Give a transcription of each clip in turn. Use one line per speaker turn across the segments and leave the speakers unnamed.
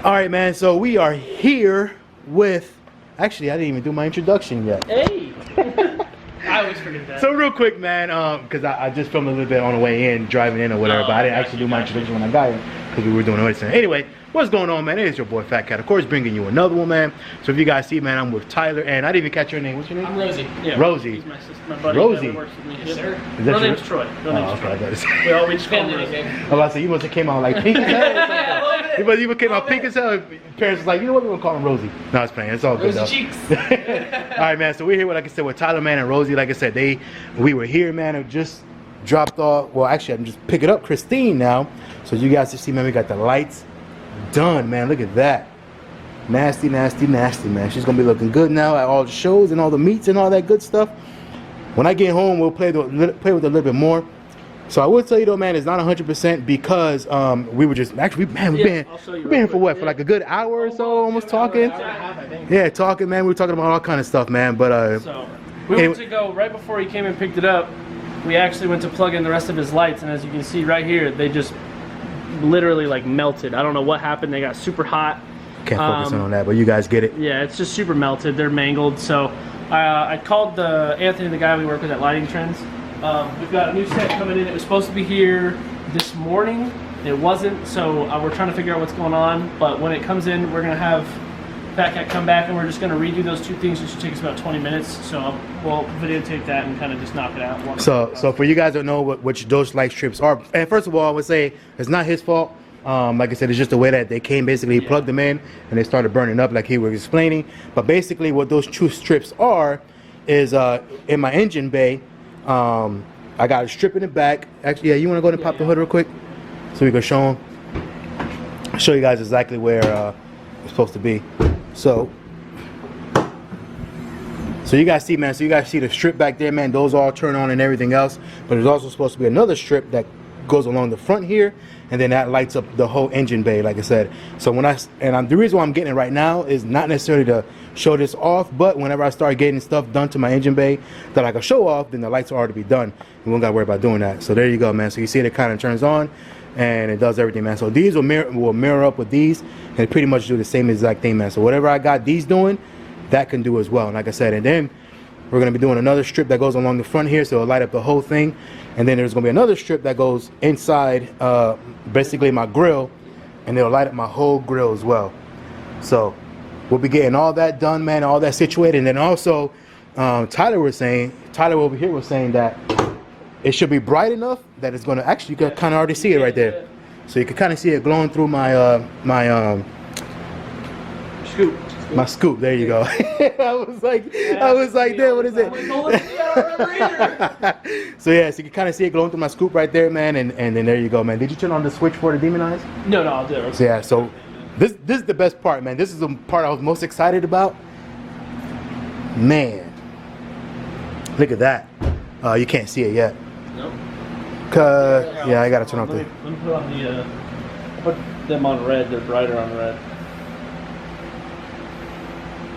All right, man, so we are here with, actually, I didn't even do my introduction yet.
Hey! I always forget that.
So real quick, man, because I just filmed a little bit on the way in, driving in or whatever, but I didn't actually do my introduction when I got here because we were doing other stuff. Anyway, what's going on, man? It is your boy Fatkat, of course, bringing you another one, man. So if you guys see, man, I'm with Tyler, and I didn't even catch your name. What's your name?
I'm Rosie. Yeah,
Rosie.
He's my sister, my buddy.
Rosie.
That works with me.
Yes, sir.
Real name's Troy. Real name's Troy.
Okay,
We always just call him Rosie.
I was about to say, you must have came out like pink as hell. He must even came out pink as hell. Parents was like, you know what, we're gonna call him Rosie. No, it's playing. It's all good.
Rosie cheeks.
All right, man. So we're here with, like I said, with Tyler, man, and Rosie. Like I said, we were here, man. It just dropped off. Well, actually, I'm just picking up Christine now. So you guys can see, man, we got the lights done, man. Look at that. Nasty, nasty, nasty, man. She's gonna be looking good now at all the shows and all the meets and all that good stuff. When I get home, we'll play with it a little bit more. So I will tell you though, man, it's not 100% because we were just actually, man, we've been here for what, for like a good hour or so, almost talking. Yeah, talking, man. We were talking about all kind of stuff, man. But
so we went to go right before he came and picked it up. We actually went to plug in the rest of his lights, and as you can see right here, they just literally like melted. I don't know what happened. They got super hot.
Can't focus on that, but you guys get it.
Yeah, it's just super melted. They're mangled. So I called Anthony, the guy we work with at Lighting Trends. We've got a new set coming in. It was supposed to be here this morning. It wasn't, so we're trying to figure out what's going on. But when it comes in, we're gonna have Fatkat come back, and we're just gonna redo those two things. It should take us about 20 minutes. So we'll videotape that and kind of just knock it out.
So for you guys that know which those light strips are, and first of all, I would say it's not his fault. Like I said, it's just the way that they came. Basically, he plugged them in, and they started burning up, like he was explaining. But basically, what those two strips are is in my engine bay. I got a strip in the back. Actually, yeah, you want to go ahead and pop the hood real quick so we can show you guys exactly where it's supposed to be. So you guys see, man. So you guys see the strip back there, man. Those all turn on and everything else. But there's also supposed to be another strip that goes along the front here, and then that lights up the whole engine bay, like I said. So the reason why I'm getting it right now is not necessarily to show this off, but whenever I start getting stuff done to my engine bay that I can show off, then the lights will already be done. We don't gotta worry about doing that. So there you go, man. So you see it kind of turns on and it does everything, man. So these will mirror up with these and pretty much do the same exact thing, man. So whatever I got these doing, that can do as well. And like I said, and then we're gonna be doing another strip that goes along the front here, so it'll light up the whole thing. And then there's gonna be another strip that goes inside basically my grill, and it'll light up my whole grill as well. So we'll be getting all that done, man, all that situated. And then also Tyler over here was saying that it should be bright enough that it's gonna actually, you can kind of already see it right there. So you can kind of see it glowing through my
scoop.
My scoop, there you go. I was like, there, what is it? So yeah, so you can kind of see it glowing through my scoop right there, man, and then there you go, man. Did you turn on the switch for the demon eyes?
No, I'll do it.
So yeah, so this is the best part, man. This is the part I was most excited about. Man, look at that. You can't see it yet.
Nope.
Yeah, I gotta turn off the.
Let me put on the. Put them on red. They're brighter on red.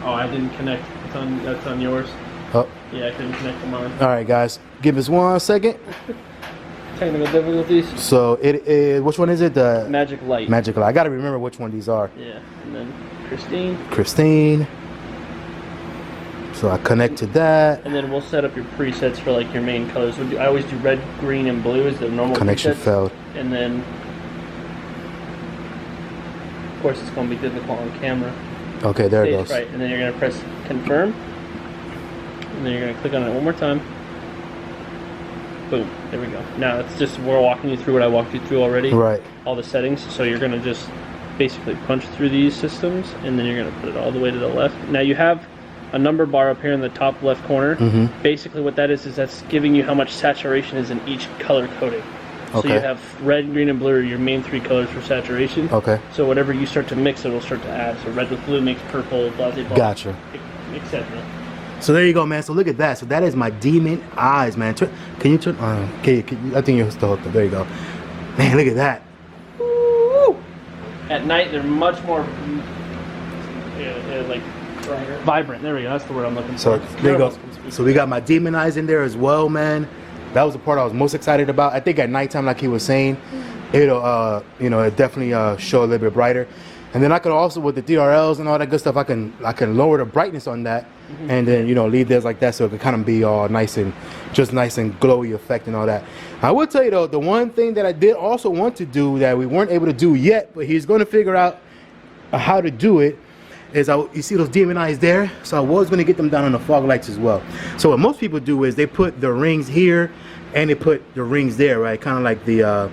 Oh, I didn't connect. That's on yours. Oh. Yeah, I couldn't connect to mine.
All right, guys, give us 1 second.
Technical difficulties.
So it is. Which one is it? The
Magic Light.
Magic Light. I gotta remember which one these are.
Yeah, and then Christine.
Christine. So I connect to that.
And then we'll set up your presets for like your main colors. I always do red, green, and blue as the normal
connection
presets.
failed.
And then, of course, it's going to be difficult on camera.
Okay, there it goes.
Right, and then you're going to press confirm. And then you're going to click on it one more time. Boom, there we go. Now it's just, we're walking you through what I walked you through already.
Right.
All the settings. So you're going to just basically punch through these systems, and then you're going to put it all the way to the left. Now you have a number bar up here in the top left corner. Mm-hmm. Basically what that is that's giving you how much saturation is in each color coding.
Okay.
So you have red, green, and blue are your main 3 colors for saturation. Okay. So whatever you start to mix, it'll start to add. So red with blue makes purple, blah, blah, blah.
Gotcha.
Etc.
So there you go, man. So look at that. So that is my demon eyes, man. Can you turn? I think you're still hooked up. There you go. Man, look at that.
At night, they're much more like vibrant. There we go. That's the word I'm looking for.
So there you go. So we got my Demon Eyes in there as well, man. That was the part I was most excited about. I think at nighttime, like he was saying, it'll it definitely show a little bit brighter. And then I could also, with the DRLs and all that good stuff, I can lower the brightness on that, and then leave this like that, so it could kind of be all nice and glowy effect and all that. I will tell you though, the one thing that I did also want to do that we weren't able to do yet, but he's going to figure out how to do it, is you see those Demon Eyes there? So I was going to get them down on the fog lights as well. So what most people do is they put the rings here and they put the rings there, right? Kind of like the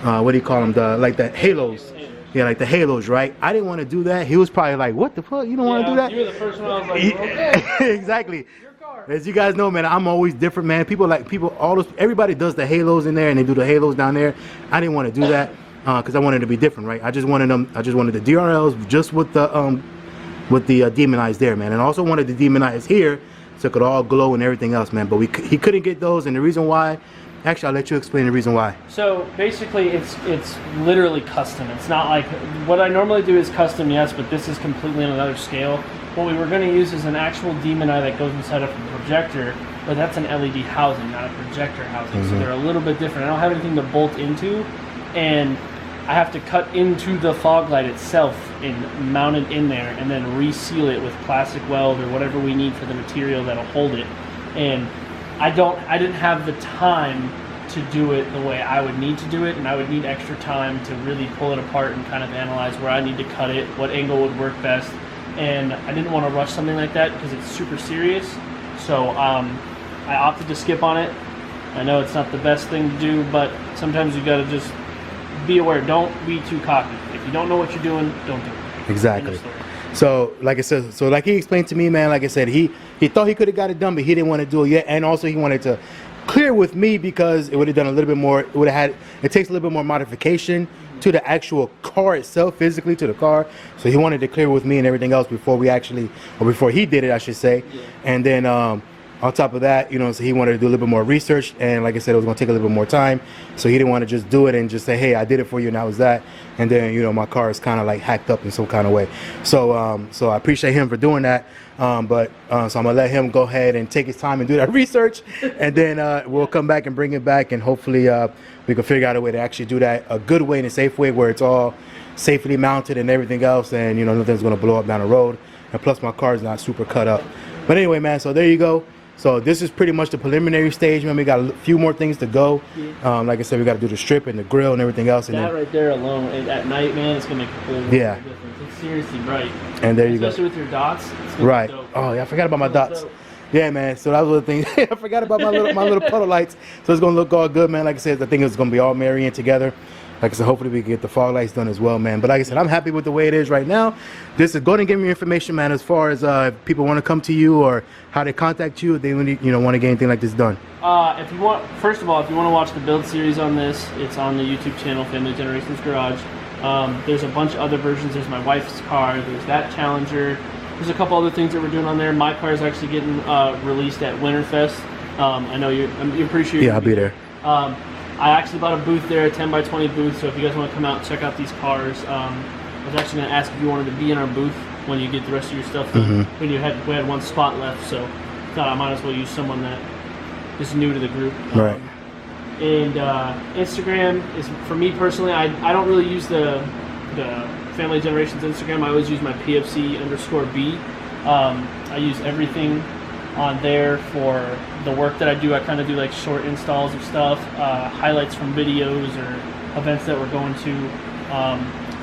what do you call them? Like the halos. Yeah, like the halos, right? I didn't want to do that. He was probably like, what the fuck? You don't want to do that?
You were the first one I was like, okay.
Exactly. As you guys know, man, I'm always different, man. Everybody does the halos in there and they do the halos down there. I didn't want to do that because I wanted to be different, right? I just wanted the DRLs just with the Demon Eyes there, man. And I also wanted the Demon Eyes here so it could all glow and everything else, man. But he couldn't get those, and the reason why, actually, I'll let you explain the reason why.
So basically, it's literally custom. It's not like what I normally do is custom, yes, but this is completely on another scale. What we were going to use is an actual Demon Eye that goes inside of a projector, but that's an LED housing, not a projector housing. So they're a little bit different. I don't have anything to bolt into, and I have to cut into the fog light itself and mount it in there, and then reseal it with plastic weld or whatever we need for the material that'll hold it. And I didn't have the time to do it the way I would need to do it, and I would need extra time to really pull it apart and kind of analyze where I need to cut it, what angle would work best. And I didn't want to rush something like that because it's super serious. So I opted to skip on it. I know it's not the best thing to do, but sometimes you got to just be aware. Don't be too cocky. If you don't know what you're doing, don't do it.
Exactly. So like I said, like he explained to me, man, like I said, he thought he could have got it done, but he didn't want to do it yet. And also he wanted to clear with me because it would have done a little bit more, it takes a little bit more modification to the actual car itself, physically to the car. So he wanted to clear with me and everything else before he did it, I should say. Yeah. And then on top of that, so he wanted to do a little bit more research, and like I said, it was going to take a little bit more time. So he didn't want to just do it and just say, hey, I did it for you, and that was that. And then, my car is kind of like hacked up in some kind of way. So so I appreciate him for doing that. So I'm going to let him go ahead and take his time and do that research. And then we'll come back and bring it back, and hopefully we can figure out a way to actually do that a good way and a safe way where it's all safely mounted and everything else, and, nothing's going to blow up down the road. And plus my car is not super cut up. But anyway, man, so there you go. So this is pretty much the preliminary stage, man. We got a few more things to go. Yeah. Like I said, we got to do the strip and the grill and everything else. And
that right there alone, at night, man, it's gonna make a whole difference. It's seriously bright.
And there you go.
Especially with your dots. It's
right.
Dope.
Oh yeah, I forgot about my dots. Dope. Yeah, man. So that was the thing. I forgot about my little puddle lights. So it's gonna look all good, man. Like I said, I think it's gonna be all marrying together. Like I said, hopefully we can get the fog lights done as well, man. But like I said, I'm happy with the way it is right now. This is going to give me information, man, as far as if people want to come to you or how they contact you if they want to get anything like this done.
If you want, first of all, if you want to watch the build series on this, it's on the YouTube channel, Family Generations Garage. There's a bunch of other versions. There's my wife's car. There's that Challenger. There's a couple other things that we're doing on there. My car is actually getting released at Winterfest. I know you're pretty sure.
Yeah, I'll be there.
I actually bought a booth there, a 10x20 booth, so if you guys want to come out and check out these cars, I was actually going to ask if you wanted to be in our booth when you get the rest of your stuff done. We had one spot left, so I thought I might as well use someone that is new to the group.
Right.
And Instagram is, for me personally, I don't really use the Family Generations Instagram. I always use my PFC_B. I use everything on there for the work that I do. I kind of do like short installs of stuff, highlights from videos or events that we're going to.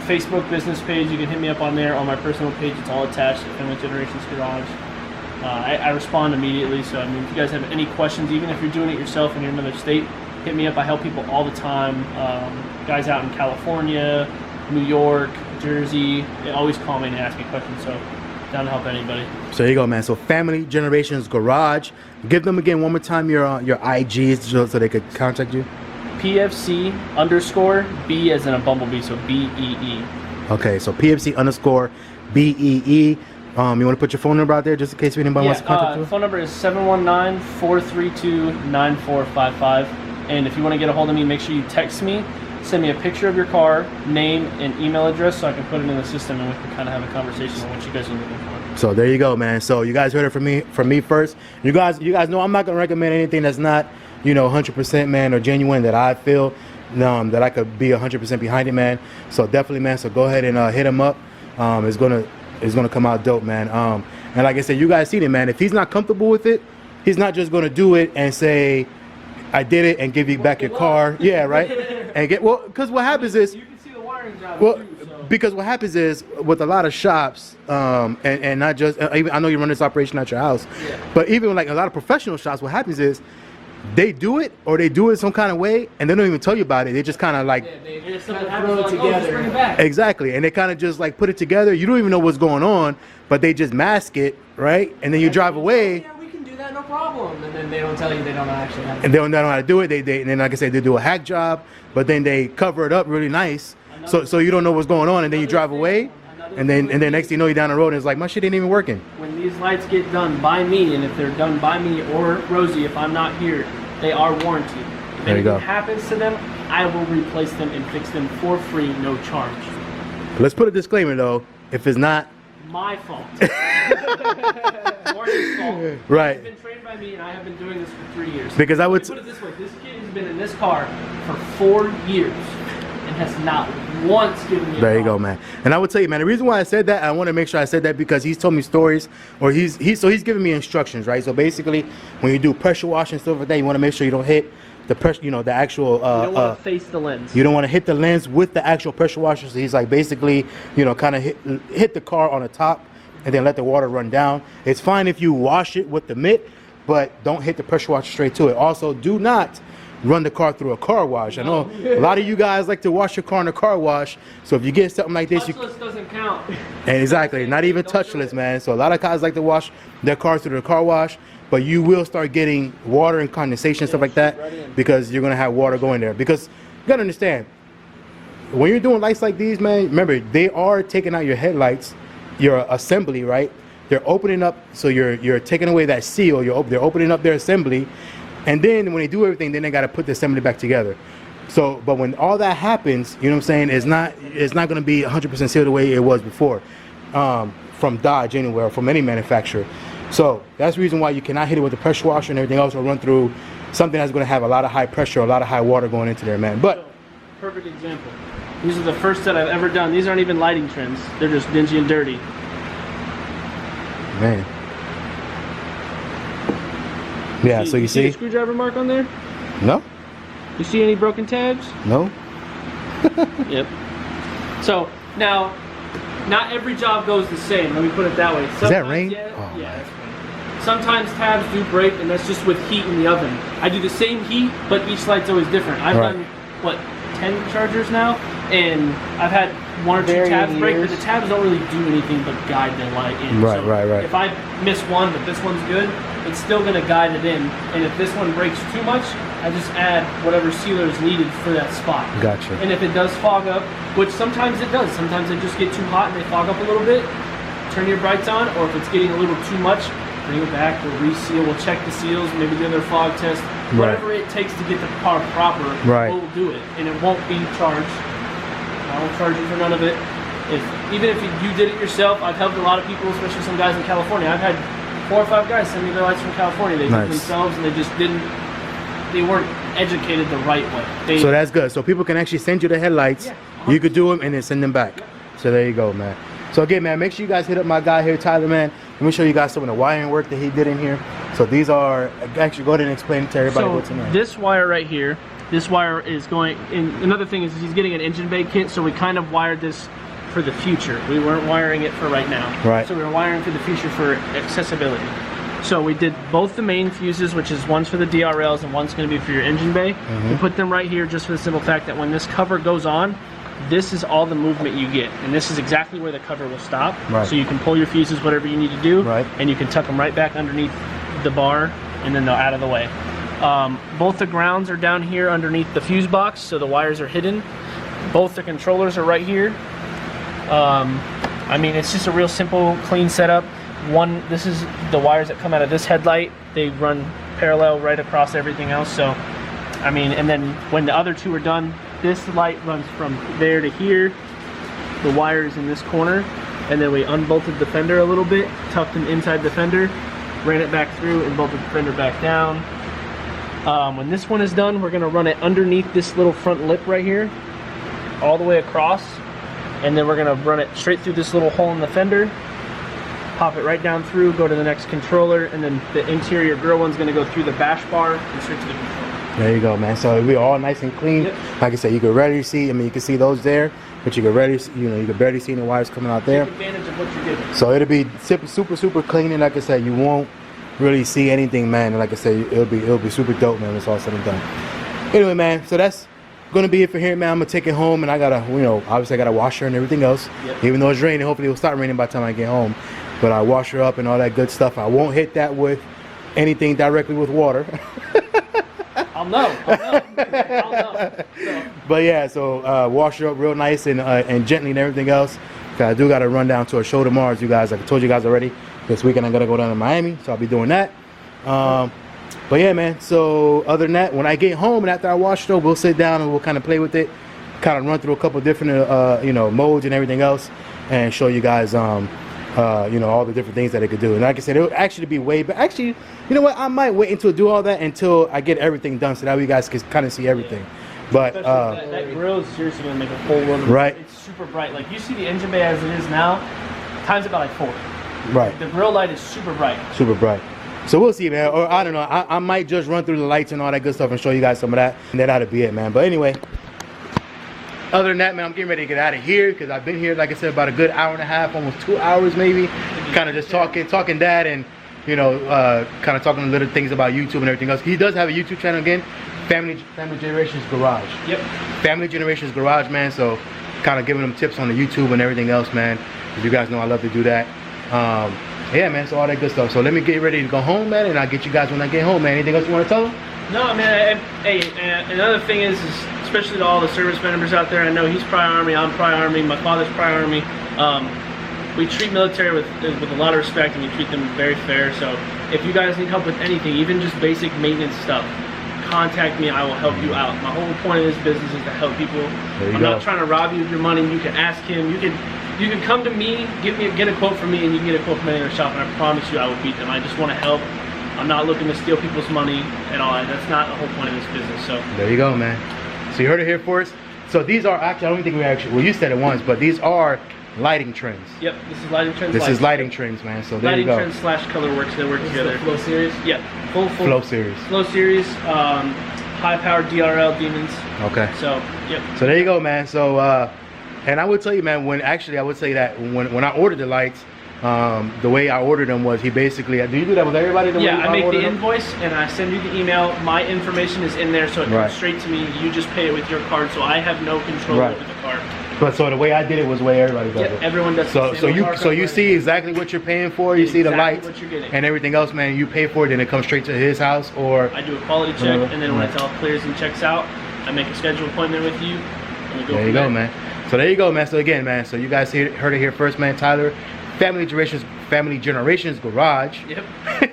Facebook business page, you can hit me up on there. On my personal page, it's all attached to Family Generations Garage. I respond immediately, so I mean, if you guys have any questions, even if you're doing it yourself and you're in another state, hit me up. I help people all the time. Guys out in California, New York, Jersey, they always call me and ask me questions, so down to help anybody.
So there you go, man. So Family Generations Garage. Give them again one more time your IGs so they could contact you.
PFC_B as in a bumblebee, so BEE.
Okay, so PFC_BEE. You want to put your phone number out there just in case anybody wants to contact you?
Phone number is 719-432-9455. And if you want to get a hold of me, make sure you text me. send me a picture of your car, name, and email address so I can put it in the system and we can kind of have a conversation on what you guys are looking for.
So there you go, man. So you guys heard it from me first. You guys know I'm not gonna recommend anything that's not, you know, 100%, man, or genuine, that I feel that I could be 100% behind it, man. So definitely, man. So go ahead and hit him up. It's gonna come out dope, man. And like I said, you guys seen it, man. If he's not comfortable with it, he's not just gonna do it and say, I did it, and give you back your car. Yeah, right. And because what happens is,
you can see the wiring job
well,
too, so.
because what happens is with a lot of shops, and not just, even, I know you run this operation at your house,
Yeah.
but even like a lot of professional shops, what happens is they do it, or they do it some kind of way, and they don't even tell you about it. They just kind of like,
If something happens, like, oh, just bring it back.
exactly, and they kind of just like put it together. You don't even know what's going on, but they just mask it, right? And then you drive away.
Yeah, we can do that, no problem. And then they don't tell you they don't actually have
And they don't know how to do it. And then, like I said, they do a hack job, but then they cover it up really nice, so you don't know what's going on, and then you drive away, and then next thing you know, you're down the road, and it's like, my shit ain't even working.
When these lights get done by me, and if they're done by me or Rosie, if I'm not here, they are warranted. If
There you go.
anything happens to them, I will replace them and fix them for free, no charge.
Let's put a disclaimer though, if it's not
My fault. Or his fault.
Right.
He's been trained by me, and I have been doing this for 3 years.
Because I would
Put it this way: this kid has been in this car for 4 years and has not once given me a
There you go,
problem.
man. And I would tell you, man, the reason why I said that, I want to make sure I said that because he's told me stories, or he's giving me instructions, right? So basically, when you do pressure wash and stuff like that, you want to make sure you don't hit the pressure, you know, the actual.
You don't want to face the lens.
You don't want to hit the lens with the actual pressure washer. So he's like basically, you know, kind of hit the car on the top and then let the water run down. It's fine if you wash it with the mitt, but don't hit the pressure washer straight to it. Also, do not run the car through a car wash. I know a lot of you guys like to wash your car in a car wash. So if you get something like this,
Touchless doesn't count.
and exactly, not even touchless, man. So a lot of guys like to wash their cars through the car wash, but you will start getting water and condensation, stuff like that, because you're gonna have water going there. Because you gotta understand, when you're doing lights like these, man, remember they are taking out your headlights, your assembly, right? They're opening up, so you're taking away that seal. They're opening up their assembly, and then when they do everything, then they gotta put the assembly back together. So, but when all that happens, you know what I'm saying? It's not gonna be 100% sealed the way it was before, from Dodge anywhere, or from any manufacturer. So that's the reason why you cannot hit it with the pressure washer and everything else, or run through something that's going to have a lot of high pressure, a lot of high water going into there, man. But
Perfect example. These are the first that I've ever done. These aren't even lighting trims. They're just dingy and dirty.
man, yeah. So you
a
see,
screwdriver mark on there?
no,
You see any broken tabs?
no,
Yep. So now, not every job goes the same. Let me put it that way.
Is that rain?
Yeah,
Oh,
yeah, that's rain. Sometimes tabs do break, and that's just with heat in the oven. I do the same heat, but each light's always different. I've
Right.
done, what, 10 chargers now, and I've had one or two tabs break, but the tabs don't really do anything but guide the light in.
Right,
So
right.
If I miss one, but this one's good, it's still going to guide it in. And if this one breaks too much, I just add whatever sealer is needed for that spot.
Gotcha.
And if it does fog up, which sometimes it does, sometimes they just get too hot and they fog up a little bit, turn your brights on, or if it's getting a little too much, bring it back, we'll reseal, we'll check the seals, maybe do another fog test.
Right.
Whatever it takes to get the car proper,
Right.
we'll do it. And it won't be charged. I won't charge you for none of it. Even if you did it yourself, I've helped a lot of people, especially some guys in California. I've had 4 or 5 guys send me their lights from California. They did
Nice.
it themselves, and they weren't educated the right way.
So that's good. So people can actually send you the headlights.
Yeah.
You could do them and then send them back. So there you go, man. So again, man, make sure you guys hit up my guy here, Tyler, man. Let me show you guys some of the wiring work that he did in here. So these are, actually go ahead and explain it to everybody
So
what's in there.
this wire right here, this wire is going in. Another thing is he's getting an engine bay kit, so we kind of wired this for the future. We weren't wiring it for right now.
Right.
So we were wiring for the future for accessibility. So we did both the main fuses, which is one's for the DRLs and one's going to be for your engine bay. We put them right here just for the simple fact that when this cover goes on, this is all the movement you get, and this is exactly where the cover will stop.
Right.
So you can pull your fuses, whatever you need to do,
Right.
and you can tuck them right back underneath the bar, and then they're out of the way. Both the grounds are down here underneath the fuse box, so the wires are hidden. Both the controllers are right here. I mean, it's just a real simple, clean setup. This is the wires that come out of this headlight. They run parallel right across everything else. So, I mean, and then when the other two are done, this light runs from there to here. The wire is in this corner, and then we unbolted the fender a little bit, tucked them inside the fender, ran it back through, and bolted the fender back down. When this one is done, we're gonna run it underneath this little front lip right here, all the way across, and then we're gonna run it straight through this little hole in the fender, pop it right down through, go to the next controller, and then the interior grill one's gonna go through the bash bar and straight to the controller.
There you go, man. So it'll be all nice and clean.
Yep.
Like I said, you can rarely see, I mean, you can see those there, but you can rarely, you can barely see the wires coming out there.
Take advantage of what you're getting.
So it'll be super clean, and like I said, you won't really see anything, man. And like I said, it'll be super dope, man. When it's all said and done. Anyway, man. So that's gonna be it for here, man. I'm gonna take it home, and I gotta, obviously I gotta wash her and everything else.
Yep.
Even though it's raining, hopefully it'll start raining by the time I get home. But I wash her up and all that good stuff. I won't hit that with anything directly with water.
I'll know. So.
But yeah, so wash her up real nice and gently and everything else. I do got to run down to a show tomorrow, as you guys, like I told you guys already. This weekend I'm gonna go down to Miami, so I'll be doing that. But yeah, man. So other than that, when I get home and after I wash it up, we'll sit down and we'll kind of play with it, kind of run through a couple different modes and everything else, and show you guys all the different things that it could do. And like I said, it would actually be way better. Actually, you know what? I might wait until do all that until I get everything done, so that way you guys can kind of see everything. But
that grill is seriously gonna make a full run.
Right.
It's super bright. Like you see the engine bay as it is now, times it by like 4.
Right.
The grill light is super bright.
Super bright. So we'll see, man. Or I don't know. I might just run through the lights and all that good stuff and show you guys some of that, and then that'll be it, man. But anyway, other than that, man, I'm getting ready to get out of here because I've been here, like I said, about a good hour and a half, almost 2 hours maybe, kind of just talking dad and kind of talking little things about YouTube and everything else. He does have a YouTube channel again, Family Generations Garage.
Yep.
Family Generations Garage, man. So kind of giving them tips on the YouTube and everything else, man. As you guys know, I love to do that. Yeah, man. So all that good stuff. So let me get ready to go home, man, and I'll get you guys when I get home, man. Anything else you want to tell them?
No, man. Hey, another thing is especially to all the service members out there. I know he's Prior Army, I'm Prior Army, my father's Prior Army. We treat military with a lot of respect, and we treat them very fair. So if you guys need help with anything, even just basic maintenance stuff, contact me. I will help you out. My whole point of this business is to help people. I'm not trying to rob you of your money. You can ask him. You can come to me, get a quote from me, and you can get a quote from any other shop, and I promise you I will beat them. I just want to help. I'm not looking to steal people's money and all that. That's not the whole point of this business. So
there you go, man. So you heard it here first. So these are actually, I don't think well, you said it once, but these are lighting trims.
Yep, this is lighting trims.
This is lighting trims, man. So there you go.
Lighting trims / color works. They work together.
Flow series.
Yep, full
Flow series.
Flow series. High powered DRL demons.
Okay.
So yep.
So there you go, man. So and I would tell you, man, I would say that when I ordered the lights, the way I ordered them was he basically, do you do that with everybody?
Yeah, I make the invoice and I send you the email. My information is in there, so it comes straight to me. You just pay it with your card, so I have no control over the card.
But so the way I did it was the way everybody does it.
Everyone does.
So you see exactly what you're paying for. You see the lights
what you're getting.
and everything else, man. You pay for it, and it comes straight to his house, or
I do a quality check, and then when it's all clears and checks out, I make a scheduled appointment with you. And we go
there you go, man. So there you go, man. So again, man. So you guys heard it here first, man. Tyler, Family Generations Garage.
Yep.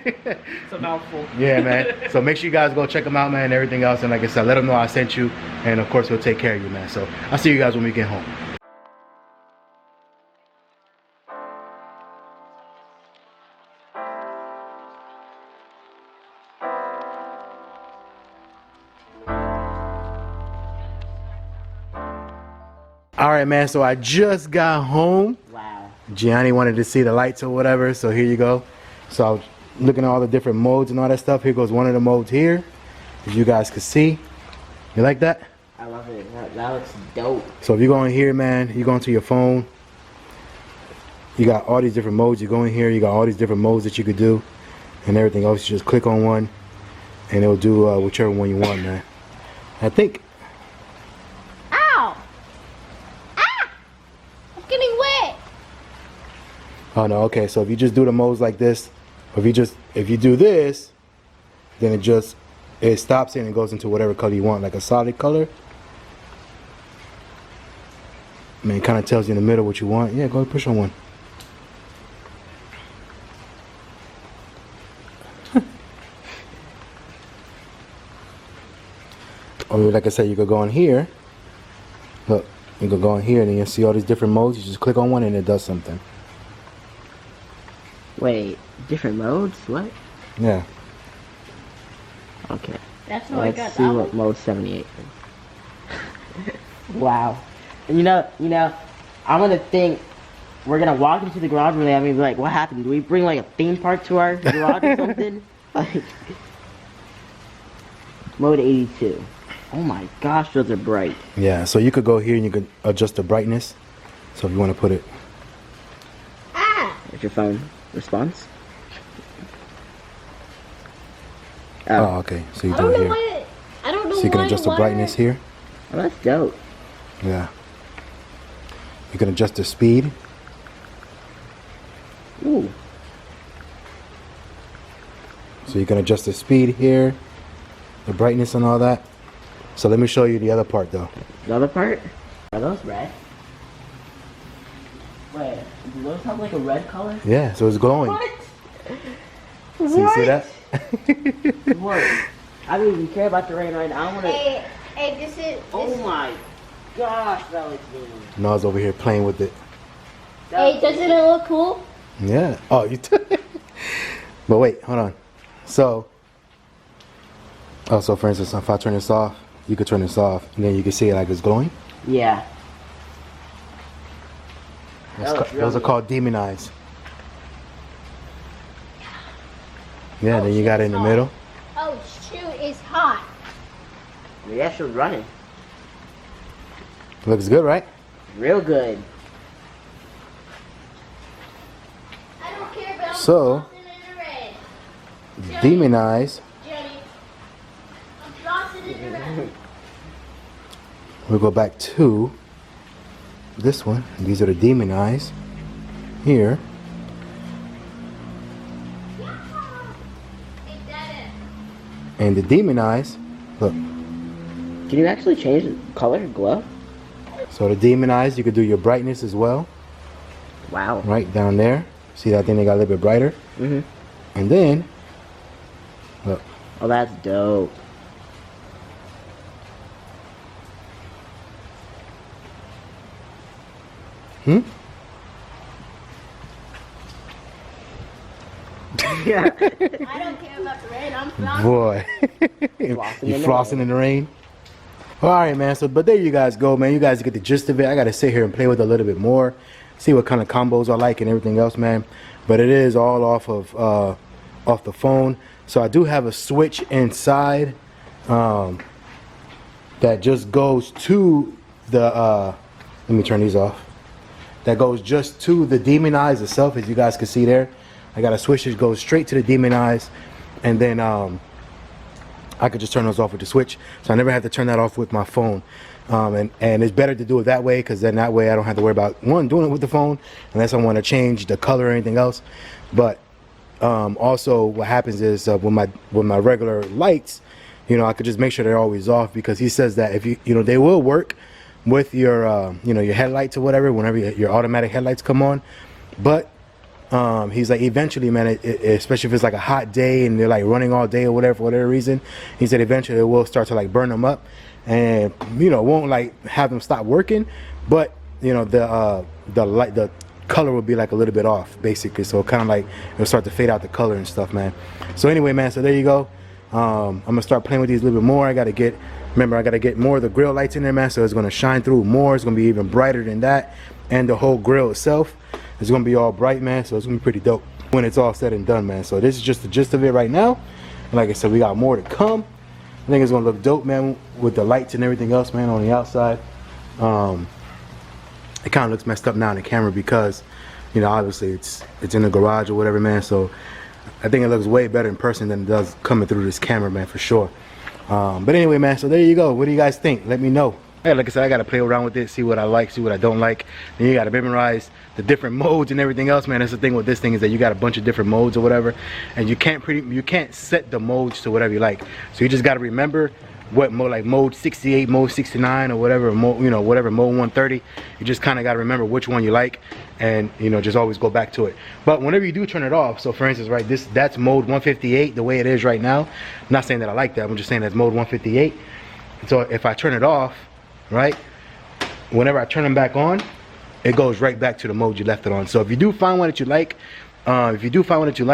It's a mouthful.
Yeah, man. So make sure you guys go check them out, man, and everything else. And like I said, let them know I sent you, and of course we'll take care of you, man. So I'll see you guys when we get home. All right, man. So I just got home.
Wow.
Gianni wanted to see the lights or whatever, so here you go. So I was looking at all the different modes and all that stuff. Here goes one of the modes here, as you guys can see. You like that?
I love it. That looks dope.
So if you go in here, man, you go into your phone. You got all these different modes. You go in here, you got all these different modes that you could do, and everything else. You just click on one, and it'll do whichever one you want, man. I think.
Ow! Ah! I'm getting wet.
Oh no, okay. So if you just do the modes like this, or if you do this, then it stops it and it goes into whatever color you want, like a solid color. I mean, it kind of tells you in the middle what you want. Yeah, go ahead, push on one. Or like I said, you could go in here Look, you can go in here and then you see all these different modes. You just click on one and it does something.
Wait, different modes? What?
Yeah.
Okay.
That's how I got
Let's see
that
what
one.
mode 78 is. Wow. You know, I'm gonna think we're gonna walk into the garage and they're gonna be like, what happened? Do we bring like a theme park to our garage or something? Like, mode 82. Oh my gosh, those are bright.
Yeah, so you could go here and you could adjust the brightness. So if you want to put it,
Ah!
There's your phone response.
oh, okay. So you
I
do
don't
it
know
here.
why. I don't know
So you can
why
adjust the
water-
brightness here.
Oh, that's dope.
Yeah. You can adjust the speed.
Ooh.
So you can adjust the speed here, the brightness and all that. So let me show you the other part though.
The other part? Are those red? Wait, do those have like a red color?
Yeah, so it's glowing.
What?
So you see that?
What? I don't even care about the rain right now. I wanna.
Hey, this is.
Oh my gosh, that looks mean.
Noah's over here playing with it.
Hey, doesn't it look cool?
Yeah. Oh, you. But wait, hold on. So. Oh, so for instance, if I turn this off, you could turn this off, and then you can see it like it's glowing.
Yeah.
Those are called demon eyes. Yeah, then you got it in the middle.
Oh shoot, it's hot.
Yeah, she was running.
Looks good, right?
Real good.
I don't care about
So-
flossing in the red.
Demon eyes.
Jenny, I'm flossing in the red.
We'll go back to this one. These are the demon eyes. Here.
Hey, Dada.
And the demon eyes. Look.
Can you actually change the color, glow?
So the demon eyes, you could do your brightness as well.
Wow.
Right down there. See that thing they got a little bit brighter?
Mhm.
And then, look.
Oh, that's dope. Yeah.
I don't care about the red. I'm flossing.
Boy. You
in the
flossing in the rain. Alright, man. So, but there you guys go, man. You guys get the gist of it. I got to sit here and play with it a little bit more. See what kind of combos I like and everything else, man. But it is all off the phone. So I do have a switch inside that just goes to the, let me turn these off. That goes just to the demon eyes itself, as you guys can see there. I got a switch that goes straight to the demon eyes, and then I could just turn those off with the switch. So I never have to turn that off with my phone. And it's better to do it that way, because then that way I don't have to worry about doing it with the phone unless I want to change the color or anything else. But also what happens is with my regular lights, I could just make sure they're always off, because he says that if they will work with your your headlights or whatever whenever your automatic headlights come on, but he's like, eventually, man, especially if it's like a hot day and they're like running all day or whatever, for whatever reason, he said eventually it will start to like burn them up, and won't like have them stop working, but the color will be like a little bit off, basically. So kind of like it'll start to fade out the color and stuff, man. So anyway, man, so there you go. I'm gonna start playing with these a little bit more. I gotta get more of the grill lights in there, man, so it's gonna shine through more. It's gonna be even brighter than that, and the whole grill itself is gonna be all bright, man. So it's gonna be pretty dope when it's all said and done, man. So this is just the gist of it right now, and like I said, we got more to come. I think it's gonna look dope, man, with the lights and everything else, man, on the outside. It kind of looks messed up now in the camera because obviously it's in the garage or whatever, man. So I think it looks way better in person than it does coming through this camera, man, for sure. But anyway, man, so there you go. What do you guys think? Let me know. Hey, like I said, I got to play around with it, see what I like, see what I don't like. Then you got to memorize the different modes and everything else, man. That's the thing with this thing, is that you got a bunch of different modes or whatever, and you can't set the modes to whatever you like. So you just got to remember what mode, like mode 68, mode 69, or whatever mode, whatever mode 130. You just kind of got to remember which one you like, and just always go back to it. But whenever you do turn it off, so for instance, right, that's mode 158 the way it is right now. I'm not saying that I like that, I'm just saying that's mode 158. So if I turn it off, right, whenever I turn them back on, it goes right back to the mode you left it on. So if you do find one that you like,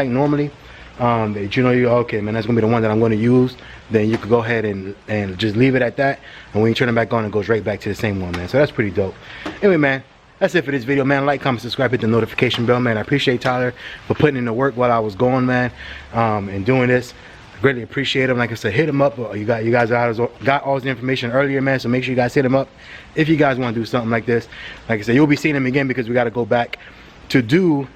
normally, that you know you're okay, man, that's gonna be the one that I'm gonna use, then you could go ahead and just leave it at that, and when you turn it back on, it goes right back to the same one, man. So that's pretty dope. Anyway, man, that's it for this video, man. Like, comment, subscribe, hit the notification bell, man. I appreciate Tyler for putting in the work while I was gone, man, and doing this. I greatly appreciate him. Like I said, hit him up. You guys got all the information earlier, man, so make sure you guys hit him up if you guys want to do something like this. Like I said, you'll be seeing him again because we got to go back to do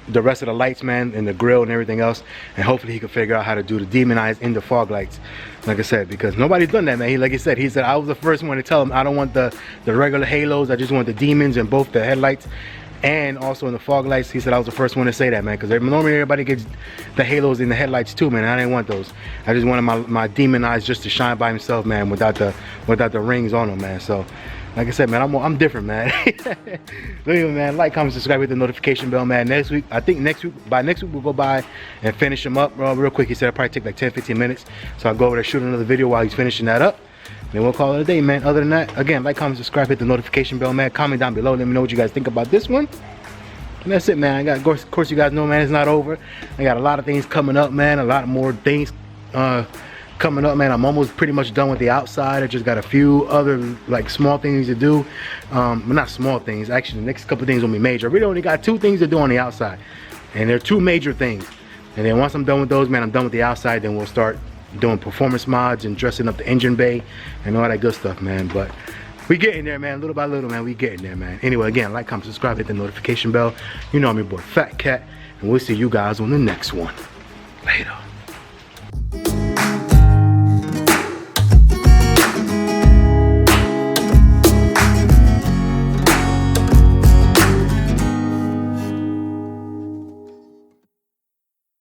the rest of the lights, man, and the grill and everything else, and hopefully he can figure out how to do the demon eyes in the fog lights, like I said, because nobody's done that, man. Like he said I was the first one to tell him I don't want the regular halos, I just want the demons in both the headlights and also in the fog lights. He said I was the first one to say that, man, because normally everybody gets the halos in the headlights too, man. I didn't want those. I just wanted my demon eyes just to shine by himself, man, without the rings on them, man. So like I said, man, I'm different, man. But anyway, man, like, comment, subscribe, hit the notification bell, man. Next week, I think by next week we'll go by and finish him up real quick. He said it'll probably take like 10-15 minutes, so I'll go over there, shoot another video while he's finishing that up, then we'll call it a day, man. Other than that, again, like, comment, subscribe, hit the notification bell, man. Comment down below, let me know what you guys think about this one. And that's it, man. Of course, you guys know, man, it's not over. I got a lot of things coming up, man. A lot more things coming up, man. I'm almost pretty much done with the outside. I just got a few other like small things to do. Well, not small things, actually the next couple things will be major. I really only got 2 things to do on the outside, and they're 2 major things. And then once I'm done with those, man, I'm done with the outside, then we'll start doing performance mods and dressing up the engine bay and all that good stuff, man. But we getting there, man, little by little, man. We getting there, man. Anyway, again, like, comment, subscribe, hit the notification bell. You know I'm your boy Fatkat, and we'll see you guys on the next one. Later.